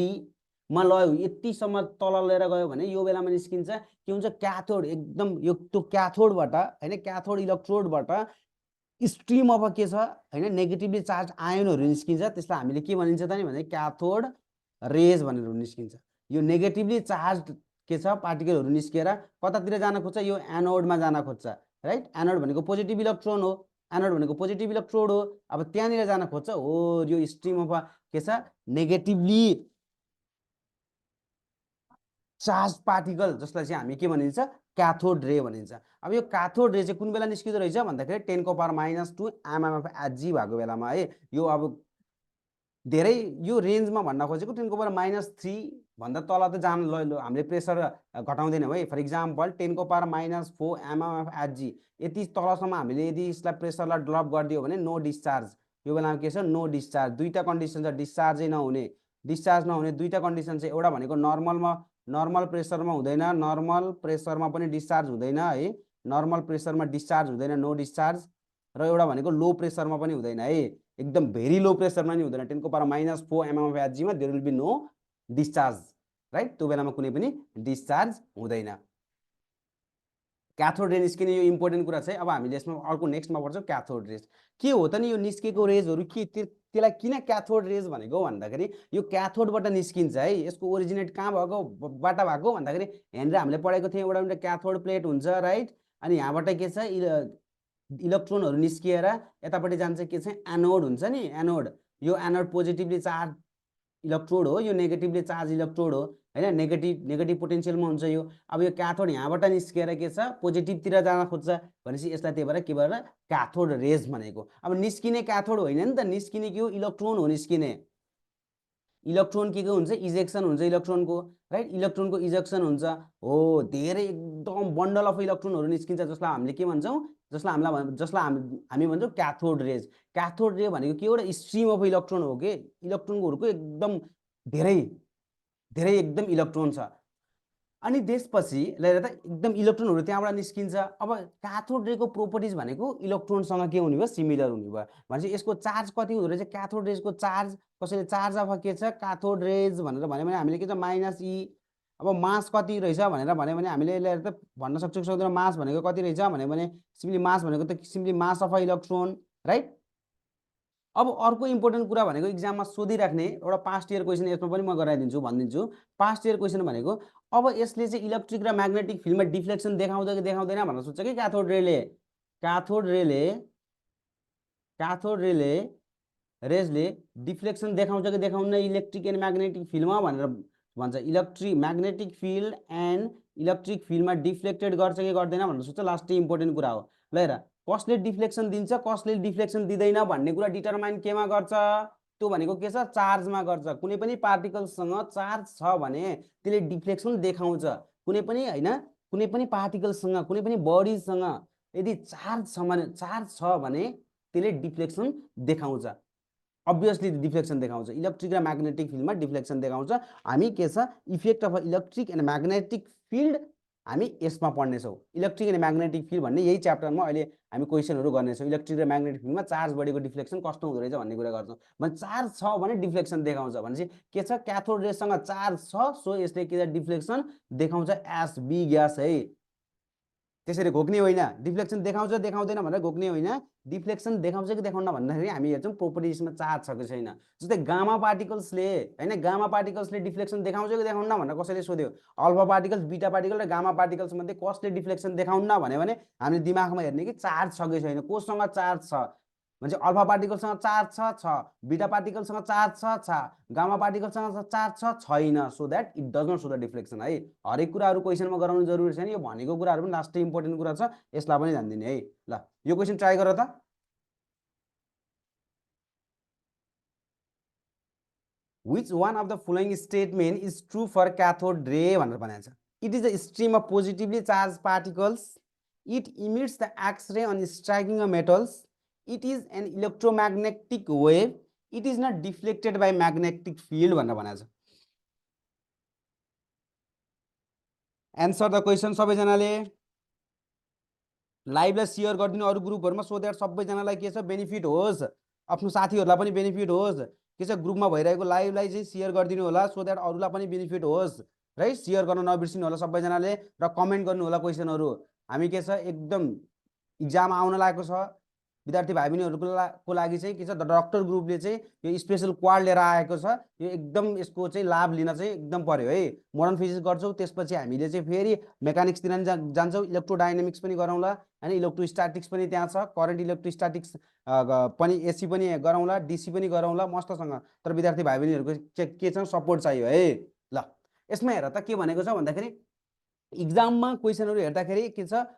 Speaker 1: मा लयो यतिसम्म तल लिएर गयो भने यो बेलामा निस्किन्छ के हुन्छ क्याथोड, एकदम यो त्यो क्याथोडबाट हैन, क्याथोड इलेक्ट्रोडबाट स्ट्रिम अफ के छ हैन नेगेटिभली चार्ज आयनहरू निस्किन्छ। त्यसलाई हामीले के भनिन्छ त नि भने क्याथोड रेज भनेर निस्किन्छ। यो नेगेटिभली चार्ज के छ पार्टिकलहरू निस्केर कतातिर जान खोज्छ, यो एनोडमा जान खोज्छ राइट। एनोड भनेको पोजिटिभ इलेक्ट्रोन हो, एनोड भनेको पोजिटिभ इलेक्ट्रोड हो। अब त्यहाँनिर जान खोज्छ हो यो स्ट्रिम अफ के छ नेगेटिभली चार्ज पार्टिकल जसलाई चाहिँ हामी के भनिन्छ क्याथोड रे भनिन्छ। अब यो क्याथोड रे चाहिँ कुन बेला निस्किँदो रहेछ भन्दाखेरि 10⁻⁻² mm of Hg भएको बेलामा है। यो अब धेरै यो रेन्जमा भन्न खोजेको 10⁻³ भन्दा तल त जान हामीले प्रेसर घटाउँदैनौँ है। For example 10⁻⁴ mm of Hg यति तलसम्म हामीले यदि यसलाई प्रेसरलाई ड्रप गरिदियो भने नो डिस्चार्ज। यो बेलामा के छ नो डिस्चार्ज। दुईटा कन्डिसन छ, डिस्चार्जै नहुने, डिस्चार्ज नहुने दुईटा कन्डिसन छ। एउटा भनेको नर्मल प्रेसरमा हुँदैन, नर्मल प्रेसरमा पनि डिस्चार्ज हुँदैन है, नर्मल प्रेसरमा डिस्चार्ज हुँदैन नो डिस्चार्ज, र एउटा भनेको लो प्रेसरमा पनि हुँदैन है, एकदम भेरी लो प्रेसरमा नि हुँदैन। 10⁻⁴ mm of Hg मा there will be no discharge right, त्यो बेलामा कुनै पनि डिस्चार्ज हुँदैन। क्याथोड रे निस्किने यो इम्पोर्टेन्ट कुरा चाहिँ अब हामीले यसमा अर्को नेक्स्टमा पढ्छौँ क्याथोड रेज के हो त नि। यो निस्केको रेजहरू के त्यसलाई किन क्याथोड रेज भनेको भन्दाखेरि यो क्याथोडबाट निस्किन्छ है। यसको ओरिजिनेट कहाँ बाट भएको भन्दाखेरि यहाँनिर हामीले पढेको थियौँ एउटा क्याथोड प्लेट हुन्छ राइट, अनि यहाँबाट के छ इलेक्ट्रोनहरू निस्किएर यतापट्टि जान्छ के छ एनोड हुन्छ नि, एनोड। यो एनोड पोजिटिभली चार्ज इलेक्ट्रोड हो, यो नेगेटिभली चार्ज इलेक्ट्रोड हो। हैन, नेगेटिभ पोटेन्सियलमा हुन्छ यो। अब यो क्याथोड यहाँबाट निस्केर के छ पोजिटिभतिर जान खोज्छ भनेपछि यसलाई त्यही भएर के भएर क्याथोड रेज भनेको। अब निस्किने क्याथोड होइन नि त, निस्किने के हो इलेक्ट्रोन हो निस्किने। इलेक्ट्रोन के हुन्छ इजेक्सन हुन्छ इलेक्ट्रोनको, राइट, इलेक्ट्रोनको इजेक्सन हुन्छ हो। धेरै एकदम बन्डल अफ इलेक्ट्रोनहरू निस्किन्छ जसलाई हामीले के भन्छौँ, जसलाई हामी भन्छौँ क्याथोड रेज। क्याथोड रे भनेको के एउटा स्ट्रिम अफ इलेक्ट्रोन हो कि इलेक्ट्रोनहरूको एकदम धेरै धेरै एकदम इलेक्ट्रोन छ। अनि त्यसपछि ल हेर त एकदम इलेक्ट्रोनहरू त्यहाँबाट निस्किन्छ। अब क्याथोड रेको प्रोपर्टिज भनेको इलेक्ट्रोनसँग के हुने भयो सिमिलर हुने भयो भनेपछि यसको चार्ज कति हुँदो रहेछ क्याथोड रेजको चार्ज, कसैले चार्ज अफ के छ क्याथोड रेज भनेर भन्यो भने हामीले के छ -e। अब मास कति रहेछ भनेर भन्यो भने हामीले यसलाई त भन्न सक्छौँ कि सक्दैनौँ मास भनेको कति रहेछ भन्यो भने सिम्पली मास भनेको त simply mass of a electron, right. अब अर्को इम्पोर्टेन्ट कुरा भनेको इक्जाममा सोधिराख्ने एउटा पास्ट इयर क्वेसन, यसमा पनि म गराइदिन्छु भनिदिन्छु। पास्ट इयर क्वेसन भनेको अब यसले चाहिँ इलेक्ट्रिक र म्याग्नेटिक फिल्डमा डिफ्लेक्सन देखाउँछ कि देखाउँदैन भनेर सोध्छ कि क्याथोड रेले। क्याथोड रेजले डिफ्लेक्सन देखाउँछ कि देखाउँदैन इलेक्ट्रिक एन्ड म्याग्नेटिक फिल्डमा भनेर भन्छ। म्याग्नेटिक फिल्ड एन्ड इलेक्ट्रिक फिल्डमा डिफ्लेक्टेड गर्छ कि गर्दैन भनेर सोध्छ। लास्टै इम्पोर्टेन्ट कुरा हो। ल हेर कसले डिफ्लेक्सन दिन्छ कसले डिफ्लेक्सन दिँदैन भन्ने कुरा डिटरमाइन केमा गर्छ, त्यो भनेको के छ चार्जमा गर्छ। कुनै पनि पार्टिकलसँग चार्ज छ भने त्यसले डिफ्लेक्सन देखाउँछ। कुनै पनि हैन, कुनै पनि पार्टिकलसँग कुनै पनि बडीसँग यदि चार्ज छ भने त्यसले डिफ्लेक्सन देखाउँछ। अब्भियसली डिफ्लेक्सन देखाउँछ। इलेक्ट्रिक र म्याग्नेटिक फिल्डमा डिफ्लेक्सन देखाउँछ। हामी के छ effect of electric and magnetic field हामी यसमा पढ्नेछौँ। इलेक्ट्रिक एन्ड म्याग्नेटिक फिल्ड भन्ने यही च्याप्टरमा अहिले हामी क्वेसनहरू गर्नेछौँ। इलेक्ट्रिक र म्याग्नेटिक फिल्डमा चार्ज बढेको डिफ्लेक्सन कस्तो हुँदो रहेछ भन्ने कुरा गर्छौँ। भने चार्ज छ भने डिफ्लेक्सन देखाउँछ भनेपछि के छ क्याथोड रेसँग चार्ज छ सो यसले के डिफ्लेक्सन देखाउँछ एस बी ग्यास है। त्यसरी घोक्ने होइन, डिफ्लेक्सन देखाउँछ देखाउँदैन भनेर घोक्ने होइन, डिफ्लेक्सन देखाउँछ कि देखाउन भन्दाखेरि हामी हेर्छौँ प्रोपर्टिजमा चार्ज छ कि छैन। जस्तै गामा पार्टिकल्सले हैन, गामा पार्टिकल्सले डिफ्लेक्सन देखाउँछ कि देखाउन्न भनेर कसैले सोध्यो। अल्फा पार्टिकल्स बीटा पार्टिकल र गामा पार्टिकल्स मध्ये कसले डिफ्लेक्सन देखाउन्न भन्यो भने हामीले दिमागमा हेर्ने कि चार्ज छ कि छैन, कोसँग चार्ज छ म्हणजे अल्फा पार्टिकलसँग चार्ज छ, बीटा पार्टिकलसँग चार्ज छ, गामा पार्टिकलसँग चार्ज छैन। So that it does not show the deflection है। हरेक कुराहरू क्वेसनमा गराउनु जरुरी छैन। यो भनेको कुराहरू पनि लास्टै इम्पोर्टेन्ट कुरा छ, यसलाई पनि ध्यान दिने है। ल यो क्वेसन ट्राई गर त। Which one of the following statement is true for cathode ray भनेर भनेको छ। It is a stream of positively charged particles. It emits the X-ray on striking a metals. It is an electromagnetic wave. It is not deflected by magnetic field भनेर भनेको छ। Answer the question सबैजनाले लाइभलाई share गरिदिनु अरू ग्रुपहरुमा so that सबैजनालाई के छ benefit होस्, आफ्नो साथीहरुलाई पनि बेनिफिट होस्। के छ ग्रुपमा भइरहेको लाइभलाई चाहिँ सेयर गरिदिनु होला सो दैट अरूलाई पनि बेनिफिट होस्, राइट। सेयर गर्न नबिर्सिनु होला सबैजनाले र कमेन्ट गर्नु होला क्वेसनहरु। हामी के छ एकदम इक्जाम आउन लागेको छ, विद्यार्थी भाइ बहिनीहरुको लागि चाहिँ के छ द डक्टर ग्रुपले चाहिँ यो स्पेशल क्वाड लिएर आएको छ। यो एकदम यसको चाहिँ लाभ लिन चाहिँ एकदम पर्यो है। मोडर्न फिजिक्स गर्छौं, त्यसपछि हामीले चाहिँ फेरि मेकानिक्स तिर जान्छौं, इलेक्ट्रोडायनामिक्स पनि गरौँला हैन, इलेक्ट्रोस्ट्याटिक्स पनि त्यहाँ छ, करेन्ट इलेक्ट्रोस्ट्याटिक्स पनि एसी पनि गरौँला, डीसी पनि गरौँला मस्तसँग। तर विद्यार्थी भाइ बहिनीहरुको के छ सपोर्ट चाहियो है। ल यसमा हेर त के भनेको छ भन्दाखेरि इक्जाममा क्वेसनहरु हेर्दाखेरि के छ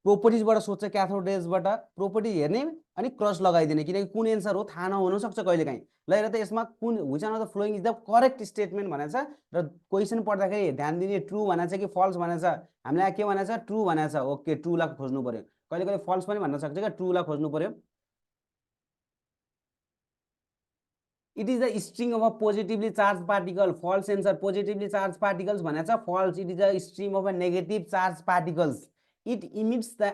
Speaker 1: प्रोपर्टिजबाट सोध्छ, क्याथोड रेजबाट प्रोपर्टी हेर्ने अनि क्रस लगाइदिने, किनकि कुन एन्सर हो थाहा नहुन सक्छ कहिलेकाहीँ। ल हेर त यसमा कुन which one of the following is the correct statement भनेको छ र क्वेसन पढ्दाखेरि ध्यान दिने ट्रु भनेको छ कि फल्स भनेको छ। हामीलाई के भनेको छ ट्रु भनेको छ। ओके ट्रु ला खोज्नु पर्यो, कहिले कहिले फल्स पनि भन्न सक्छ के, ट्रु ला खोज्नु पर्यो। It is the string of a positively charge particle, false answer. Positively charge particles भनेको छ false. It is the stream of a negative charge particles. It emits the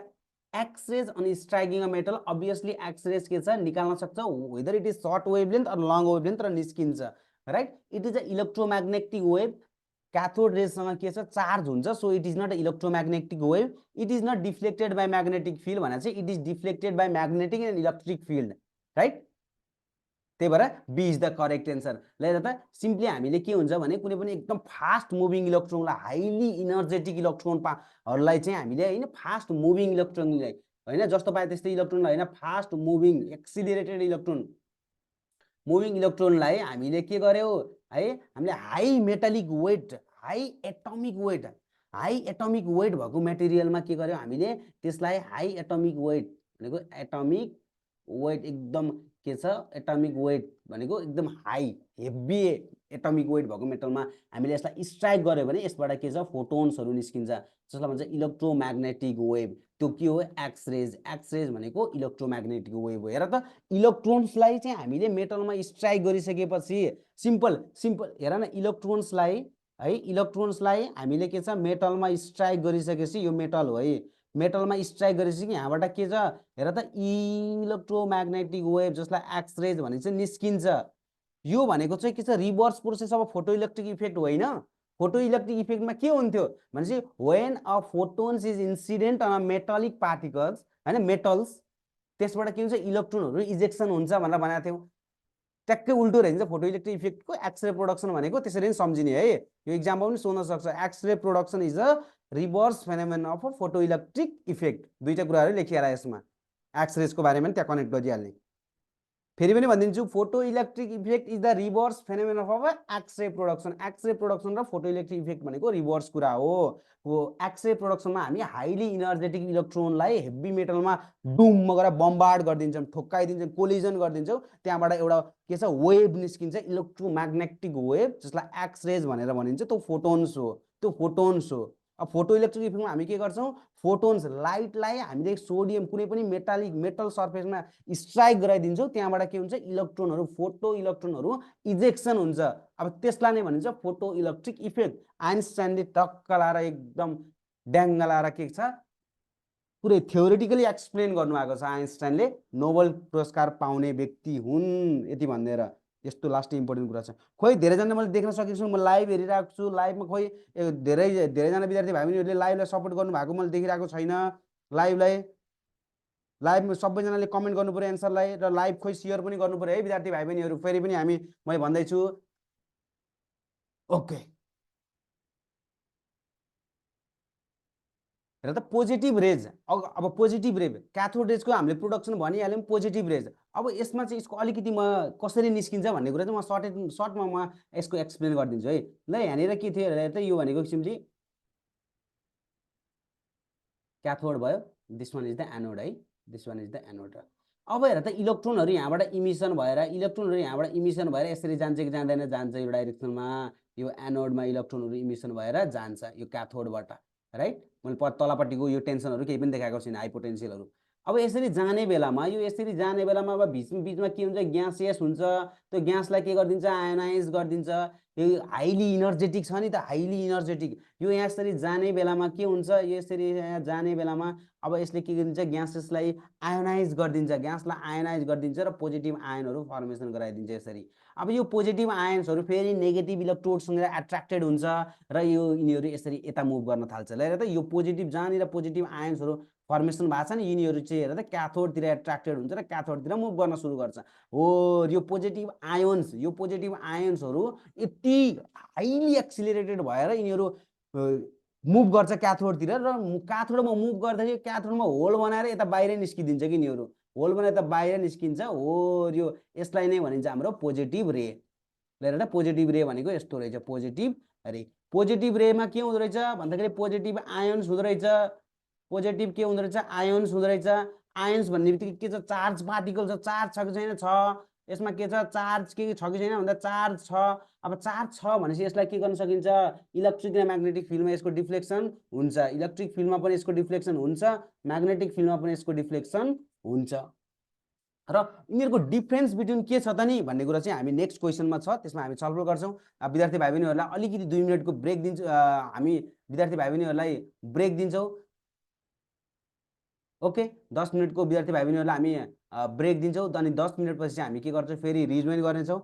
Speaker 1: X-rays on striking a metal. Obviously X-rays के छ निकाल्न सक्छ, whether it is short wavelength or long wavelength र निस्किन्छ, right. It is a electromagnetic wave. Cathode रेजसँग के छ charge हुन्छ, so it is not a electromagnetic wave. It is not deflected by magnetic field भनेको चाहिँ it is deflected by magnetic and electric field, right. त्यही भएर B is the correct answer. ल हेर त सिम्पली हामीले के हुन्छ भने कुनै पनि एकदम फास्ट मुभिङ इलेक्ट्रोनलाई, हाइली इनर्जेटिक इलेक्ट्रोनहरूलाई चाहिँ हामीले हैन फास्ट मुभिङ इलेक्ट्रोनलाई हैन जस्तो पाए त्यस्तै इलेक्ट्रोनलाई हैन fast moving accelerated electron moving इलेक्ट्रोनलाई हामीले के गर्यो है, हामीले high metallic weight high atomic weight भएको मेटेरियलमा के गर्यो हामीले त्यसलाई हाई एटमिक वेट भनेको एटमिक वेट एकदम के छ एटमिक वेट भनेको एकदम हाई हेभी एटमिक वेट भएको मेटलमा हामीले यसलाई स्ट्राइक गर्यो भने यसबाट के छ फोटोन्सहरू निस्किन्छ जसलाई भन्छ इलेक्ट्रोम्याग्नेटिक वेभ त्यो के हो एक्सरेज भनेको इलेक्ट्रोम्याग्नेटिक वेभ हो हेर त इलेक्ट्रोन्सलाई चाहिँ हामीले मेटलमा स्ट्राइक गरिसकेपछि सिम्पल हेर न इलेक्ट्रोन्सलाई हामीले के छ मेटलमा स्ट्राइक गरिसकेपछि यो मेटल हो है मेटलमा स्ट्राइक गरेपछि यहाँबाट के छ हेर त इलेक्ट्रोम्याग्नेटिक वेभ जसलाई एक्सरेज भनिन्छ निस्किन्छ यो भनेको चाहिँ के छ रिभर्स प्रोसेस अब फोटो इलेक्ट्रिक इफेक्ट होइन फोटो इलेक्ट्रिक इफेक्टमा के हुन्थ्यो भनेपछि when a photons is incident on metallic particles हैन मेटल्स त्यसबाट के हुन्छ इलेक्ट्रोनहरू इजेक्सन हुन्छ भनेर भनेको थियौँ ट्याक्कै उल्टो रहन्छ फोटो इलेक्ट्रिक इफेक्टको एक्सरे प्रोडक्सन भनेको त्यसरी नै सम्झिने है यो एक्जाममा पनि सोध्न सक्छ x ray production is a reverse phenomenon of a photo electric effect दुईटा कुराहरू लेखिएर यसमा एक्सरेजको बारेमा पनि त्यहाँ कनेक्ट गरिहाल्ने फेरि पनि भनिदिन्छु photo electric effect is the reverse phenomenon of x ray production र फोटो इलेक्ट्रिक इफेक्ट भनेको रिभर्स कुरा हो एक्सरे प्रोडक्सनमा हामी हाइली इनर्जेटिक इलेक्ट्रोनलाई हेभी मेटलमा डुम गरेर बम्बार्ड गरिदिन्छौँ ठोक्काइदिन्छौँ कोलिजन गरिदिन्छौँ त्यहाँबाट एउटा के छ वेभ निस्किन्छ इलेक्ट्रोम्याग्नेटिक वेभ जसलाई एक्सरेज भनेर भनिन्छ त्यो फोटोन्स हो अब फोटो इलेक्ट्रिक इफेक्टमा हामी के गर्छौँ फोटोन्स लाइटलाई हामीले सोडियम कुनै पनि मेटल सर्फेसमा स्ट्राइक गराइदिन्छौँ त्यहाँबाट के हुन्छ इलेक्ट्रोनहरू फोटो इलेक्ट्रोनहरू इजेक्सन हुन्छ अब त्यसलाई नै भनिन्छ फोटो इलेक्ट्रिक इफेक्ट आइन्स्टाइनले टक्क लाएर एकदम ड्याङ्ग लाएर के छ पुरै थ्योरिटिकली एक्सप्लेन गर्नुभएको छ आइन्स्टाइनले नोबेल पुरस्कार पाउने व्यक्ति हुन् यति भनेर यस्तो लास्ट इम्पोर्टेन्ट कुरा छ खोइ धेरैजना मैले देख्न सकेको छु म लाइभ हेरिरहेको छु लाइभमा खोइ धेरैजना विद्यार्थी भाइ बहिनीहरूले लाइभलाई सपोर्ट गर्नुभएको मैले देखिरहेको छैन लाइभमा सबैजनाले कमेन्ट गर्नु पर्यो एन्सरलाई र लाइभ खोइ सेयर पनि गर्नु पर्यो है विद्यार्थी भाइ बहिनीहरू फेरि पनि हामी मैले भन्दैछु ओके र त पोजिटिभ रेज अब पोजिटिभ रेज क्याथोड रेजको हामीले प्रोडक्सन भनिहाल्यौँ पोजिटिभ रेज अब यसमा चाहिँ यसको अलिकति म कसरी निस्किन्छ भन्ने कुरा चाहिँ म सर्टमा म यसको एक्सप्लेन गरिदिन्छु है ल यहाँनिर के थियो हेरेर त यो भनेको सिम्पली क्याथोड भयो this one is the anode है this one is the anode अब हेर त इलेक्ट्रोनहरू यहाँबाट इमिसन भएर यसरी जान्छ कि जाँदैन जान्छ यो डाइरेक्सनमा यो एनोडमा इलेक्ट्रोनहरू इमिसन भएर जान्छ यो क्याथोडबाट राइट मैले तलपट्टिको यो टेन्सनहरू केही पनि देखाएको छैन हाई पोटेन्सियलहरू अब यसरी जाने बेलामा अब बिचमा के हुन्छ ग्यासियस हुन्छ त्यो ग्यासलाई के गरिदिन्छ आयोनाइज गरिदिन्छ यो हाइली इनर्जेटिक छ नि त हाइली इनर्जेटिक यो यसरी जाने बेलामा के हुन्छ यसरी जाने बेलामा अब यसले के गरिदिन्छ ग्यासेसलाई आयोनाइज गरिदिन्छ र पोजिटिभ आयनहरू फर्मेसन गराइदिन्छ यसरी अब यो पोजिटिभ आयन्सहरू फेरि नेगेटिभ इलेक्ट्रोडसँग एट्र्याक्टेड हुन्छ र यो यिनीहरू यसरी यता मुभ गर्न थाल्छ ल हेर त यो पोजिटिभ जहाँनिर पोजिटिभ आयन्सहरू फर्मेसन भएको छ नि यिनीहरू चाहिँ हेर त क्याथोडतिर एट्र्याक्टेड हुन्छ र क्याथोडतिर मुभ गर्न सुरु गर्छ हो यो पोजिटिभ आयन्सहरू यति हाइली एक्सिलरेटेड भएर यिनीहरू मुभ गर्छ क्याथोडतिर र क्याथोडमा मुभ गर्दाखेरि क्याथोडमा होल बनाएर यता बाहिरै निस्किदिन्छ कि यिनीहरू होल बनाएर यता बाहिर निस्किन्छ हो यो यसलाई नै भनिन्छ हाम्रो पोजिटिभ रे हेर त पोजिटिभ रे भनेको यस्तो रहेछ पोजिटिभ रेमा के हुँदो रहेछ भन्दाखेरि पोजिटिभ आयन्स हुँदो रहेछ पोजिटिभ के हुँदो रहेछ आयन्स हुँदो रहेछ आयन्स भन्ने बित्तिकै के छ चार्ज पार्टिकल छ चार्ज छ कि छैन छ यसमा के छ चार्ज के छ कि छैन भन्दा चार्ज छ अब चार्ज छ भनेपछि यसलाई के गर्न सकिन्छ इलेक्ट्रिक र म्याग्नेटिक फिल्डमा यसको डिफ्लेक्सन हुन्छ इलेक्ट्रिक फिल्डमा पनि यसको डिफ्लेक्सन हुन्छ म्याग्नेटिक फिल्डमा पनि यसको डिफ्लेक्सन हुन्छ र यिनीहरूको डिफरेन्स बिट्विन के छ त नि भन्ने कुरा चाहिँ हामी नेक्स्ट क्वेसनमा छ त्यसमा हामी छलफल गर्छौँ विद्यार्थी भाइ बहिनीहरूलाई अलिकति 2 मिनटको ब्रेक दिन्छौँ हामी विद्यार्थी भाइ बहिनीहरूलाई ब्रेक दिन्छौँ ओके 10 मिनटको विद्यार्थी भाइ बहिनीहरूलाई हामी ब्रेक दिन्छौँ अनि 10 मिनटपछि हामी के गर्छौँ फेरि रिजोइन गर्नेछौँ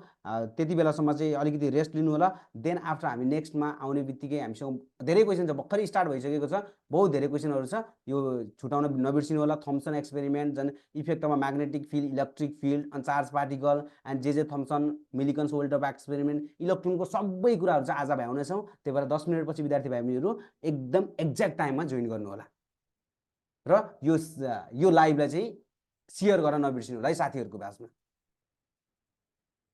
Speaker 1: त्यति बेलासम्म चाहिँ अलिकति रेस्ट लिनु होला देन आफ्टर हामी नेक्स्टमा आउने बित्तिकै हामीसँग धेरै क्वेसन छ भर्खरै स्टार्ट भइसकेको छ बहुत धेरै क्वेसनहरू छ यो छुटाउन नबिर्सिनु होला थम्सन एक्सपेरिमेन्ट जन effect of magnetic field electric field अनि charge particle and J Thomson Millikan's volt of experiment इलेक्ट्रोनको सबै कुराहरू चाहिँ आज भ्याउनेछौँ त्यही भएर 10 मिनटपछि विद्यार्थी भाइ बहिनीहरू एकदम एक्ज्याक्ट टाइममा जोइन गर्नु होला र यो लाइभलाई चाहिँ सेयर गर्न नबिर्सिनु होला है साथीहरूको बासमा